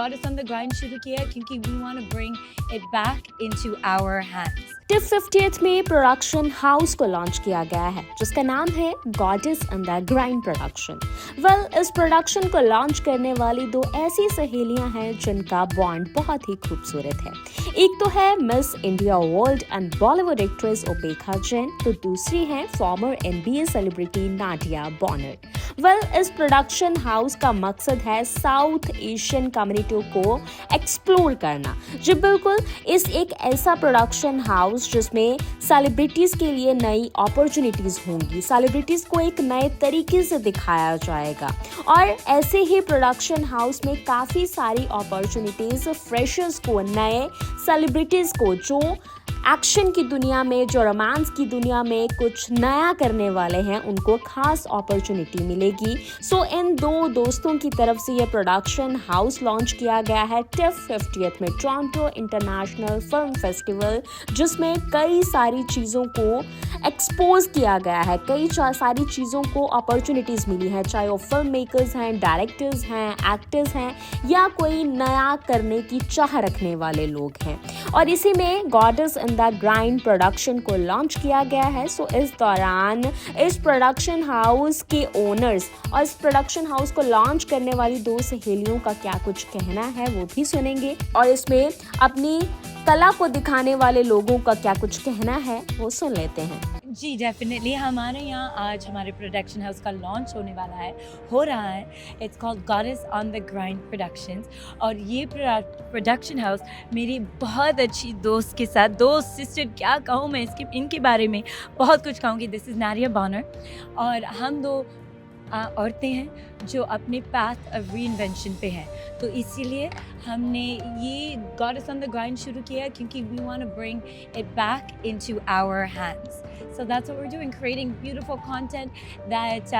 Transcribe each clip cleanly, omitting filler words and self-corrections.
Goddess on the Grind शुरू किया क्योंकि we want to bring it back into our hands. Tip 50th में production house को launch किया गया है जिसका नाम है goddess on the grind production. इस प्रोडक्शन को लॉन्च करने वाली दो ऐसी सहेलियां हैं जिनका बॉन्ड बहुत ही खूबसूरत है। एक तो है miss India world and Bollywood actress उपेक्षा जैन, तो दूसरी है फॉर्मर NBA सेलिब्रिटी नाडिया बॉनर। इस प्रोडक्शन हाउस का मकसद है साउथ एशियन कम्युनिटी को एक्सप्लोर करना। जी बिल्कुल, इस एक ऐसा प्रोडक्शन हाउस जिसमें सेलिब्रिटीज के लिए नई अपॉर्चुनिटीज होंगी, सेलिब्रिटीज को एक नए तरीके से दिखाया जाएगा और ऐसे ही प्रोडक्शन हाउस में काफी सारी अपॉर्चुनिटीज फ्रेशर्स को, नए सेलिब्रिटीज को जो एक्शन की दुनिया में, जो रोमांस की दुनिया में कुछ नया करने वाले हैं, उनको खास अपॉर्चुनिटी मिलेगी। सो इन दो दोस्तों की तरफ से ये प्रोडक्शन हाउस लॉन्च किया गया है टिप 50th में टोरंटो इंटरनेशनल फिल्म फेस्टिवल, जिसमें कई सारी चीज़ों को एक्सपोज किया गया है, कई सारी चीज़ों को अपॉर्चुनिटीज़ मिली हैं, चाहे वो फिल्म मेकर्स हैं, डायरेक्टर्स हैं, एक्टर्स हैं या कोई नया करने की चाह रखने वाले लोग हैं। और इसी में goddess in the grind production को लॉन्च किया गया है। सो इस दौरान इस प्रोडक्शन हाउस के ओनर्स और इस प्रोडक्शन हाउस को लॉन्च करने वाली दो सहेलियों का क्या कुछ कहना है वो भी सुनेंगे और इसमें अपनी कला को दिखाने वाले लोगों का क्या कुछ कहना है वो सुन लेते हैं। जी डेफिनेटली, हमारे यहाँ आज हमारे प्रोडक्शन हाउस का लॉन्च होने वाला है, हो रहा है। It's called goddess on the grind productions और ये प्रोडक्शन हाउस मेरी बहुत अच्छी दोस्त के साथ, दोस्त सिस्टर क्या कहूँ मैं इनके बारे में बहुत कुछ कहूँगी। दिस इज़ नाडिया बॉनर और हम दो औरतें हैं जो अपने पाथ ऑफ रीइन्वेंशन पे हैं, तो इसीलिए हमने ये गॉडेस ऑन द ग्राइंड शुरू किया क्योंकि we want to bring it back into our hands. So that's what we're doing, creating beautiful content that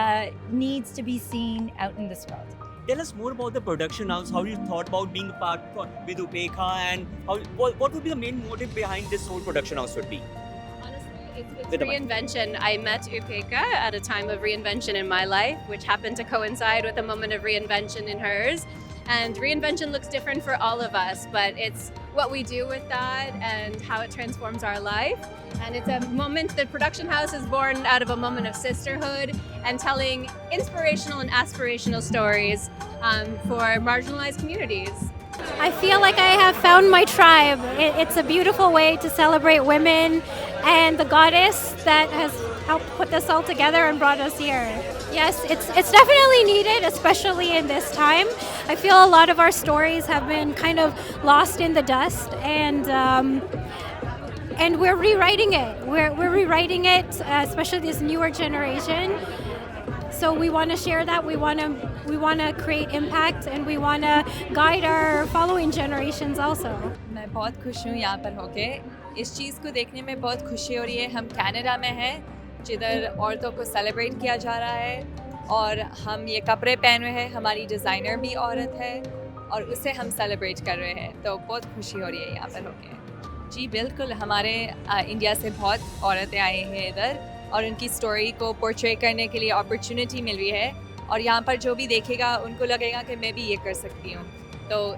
needs to be seen out in this world. Tell us more about the production house, how you thought about being a part with Upekha, and what would be the main motive behind this whole production house would be? Honestly, it's reinvention. I met Upekha at a time of reinvention in my life, which happened to coincide with a moment of reinvention in hers. And reinvention looks different for all of us, but it's what we do with that and how it transforms our life. And it's a moment, the production house is born out of a moment of sisterhood and telling inspirational and aspirational stories for marginalized communities. I feel like I have found my tribe. It's a beautiful way to celebrate women and the goddess that has helped put this all together and brought us here. Yes, it's definitely needed, especially in this time. I feel a lot of our stories have been kind of lost in the dust, and we're rewriting it. We're rewriting it, especially this newer generation. So we want to share that. We want to create impact, and we want to guide our following generations also. मैं बहुत खुश हूँ यहाँ पर होके। इस चीज़ को देखने में बहुत खुशी हो रही है। हम कनाडा में हैं जिधर औरतों को सेलिब्रेट किया जा रहा है और हम ये कपड़े पहन रहे हैं, हमारी डिज़ाइनर भी औरत है और उसे हम सेलिब्रेट कर रहे हैं, तो बहुत खुशी हो रही है यहाँ पर होके। जी बिल्कुल, हमारे इंडिया से बहुत औरतें आई हैं इधर और उनकी स्टोरी को पोर्ट्रे करने के लिए अपॉर्चुनिटी मिल रही है और यहाँ पर जो भी देखेगा उनको लगेगा कि मैं भी ये कर सकती हूँ। तो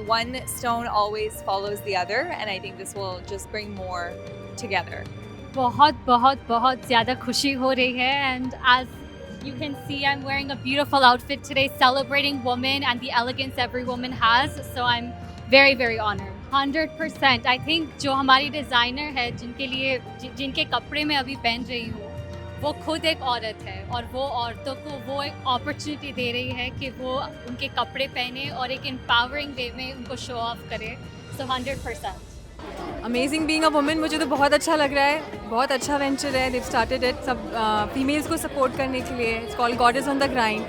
one stone always follows the other and I think this will just bring more together. बहुत बहुत बहुत ज़्यादा खुशी हो रही है and as you can see I'm wearing a beautiful outfit today celebrating women and the elegance every woman has, so I'm very very honored. 100% I think जो हमारी डिज़ाइनर है जिनके कपड़े मैं अभी पहन रही हूँ वो खुद एक औरत है और वो औरतों को वो एक अपॉर्चुनिटी दे रही है कि वो उनके कपड़े पहने और एक एम्पावरिंग वे में उनको शो ऑफ करे। सो 100%। अमेजिंग बीइंग अ वुमेन, मुझे तो बहुत अच्छा लग रहा है, बहुत अच्छा वेंचर है। दे स्टार्टेड इट सब फीमेल्स को सपोर्ट करने के लिए। It's called goddess on the grind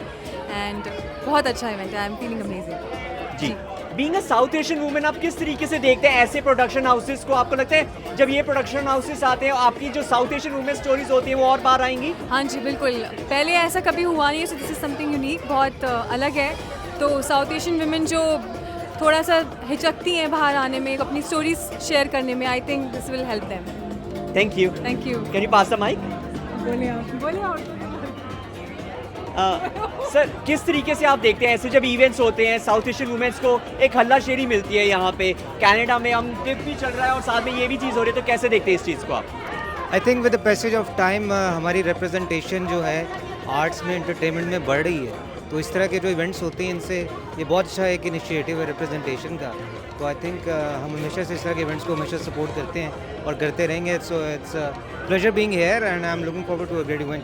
and बहुत अच्छा इवेंट है। I am feeling amazing. जी, being a South Asian women आप किस तरीके से देखते हैं ऐसे प्रोडक्शन हाउसेस को? आपको लगता है जब ये प्रोडक्शन हाउसेस आते हैं आपकी जो साउथ एशियन वुमेन स्टोरीज होती हैं वो और बाहर आएंगी? हाँ जी बिल्कुल, पहले ऐसा कभी हुआ नहीं है, so this is something unique, बहुत अलग है। तो साउथ एशियन वुमेन जो थोड़ा सा हिचकती हैं बाहर आने में, अपनी स्टोरीज शेयर करने में, I think this will help them. Thank you. Thank you. Can you pass the mic? बोलिए आप। सर किस तरीके से आप देखते हैं ऐसे जब इवेंट्स होते हैं साउथ एशियन वुमेन्स को एक हल्लाशेरी मिलती है यहाँ पे कनाडा में हम टिप भी चल रहा है और साथ में ये भी चीज़ हो रही है तो कैसे देखते हैं इस चीज़ को आप? I think with the passage of time हमारी रिप्रेजेंटेशन जो है आर्ट्स में एंटरटेनमेंट में बढ़ रही है, तो इस तरह के जो इवेंट्स होते हैं इनसे ये बहुत अच्छा एक इनिशिएटिव है रिप्रेजेंटेशन का। तो आई थिंक हम हमेशा से इस तरह के इवेंट्स को हमेशा सपोर्ट करते हैं और करते रहेंगे। So it's pleasure being here and I am looking forward to a great event.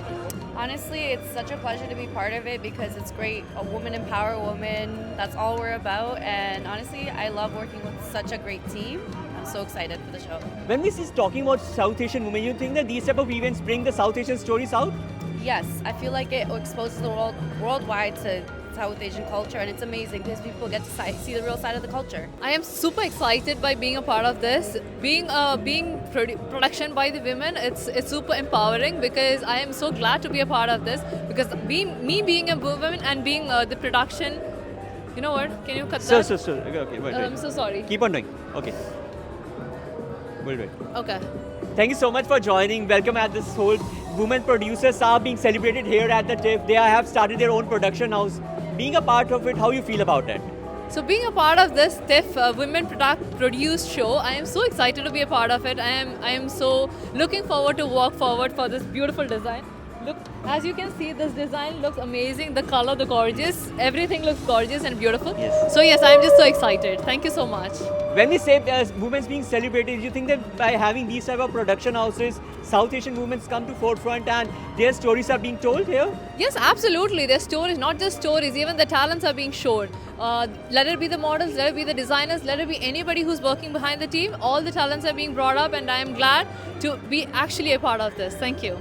Honestly, it's such a pleasure to be part of it because it's great. A woman empower women. That's all we're about. And honestly, I love working with such a great team. I'm so excited for the show. When we is talking about South Asian women, you think that these type of events bring the South Asian stories out? Yes, I feel like it exposes the world worldwide to South Asian culture, and it's amazing because people get to see the real side of the culture. I am super excited by being a part of this. Being production by the women, it's super empowering because I am so glad to be a part of this because me being a woman and being the production, you know what? Can you cut that? Sir. Okay, wait. I'm so sorry. Keep on doing. Okay. We'll wait. Okay. Thank you so much for joining. Welcome at this whole women producers are being celebrated here at the TIFF. They have started their own production house. Being a part of it, how you feel about it? So being a part of this TIFF women produced show, I am so excited to be a part of it. I am so looking forward to walk forward for this beautiful design. Look, as you can see, this design looks amazing. The color, the gorgeous, everything looks gorgeous and beautiful. Yes. So yes, I am just so excited. Thank you so much. When we say women's being celebrated, you think that by having these type of production houses, South Asian women come to forefront and their stories are being told here? Yes, absolutely. Their stories, not just stories, even the talents are being shown. Let it be the models, let it be the designers, let it be anybody who's working behind the team. All the talents are being brought up and I am glad to be actually a part of this. Thank you.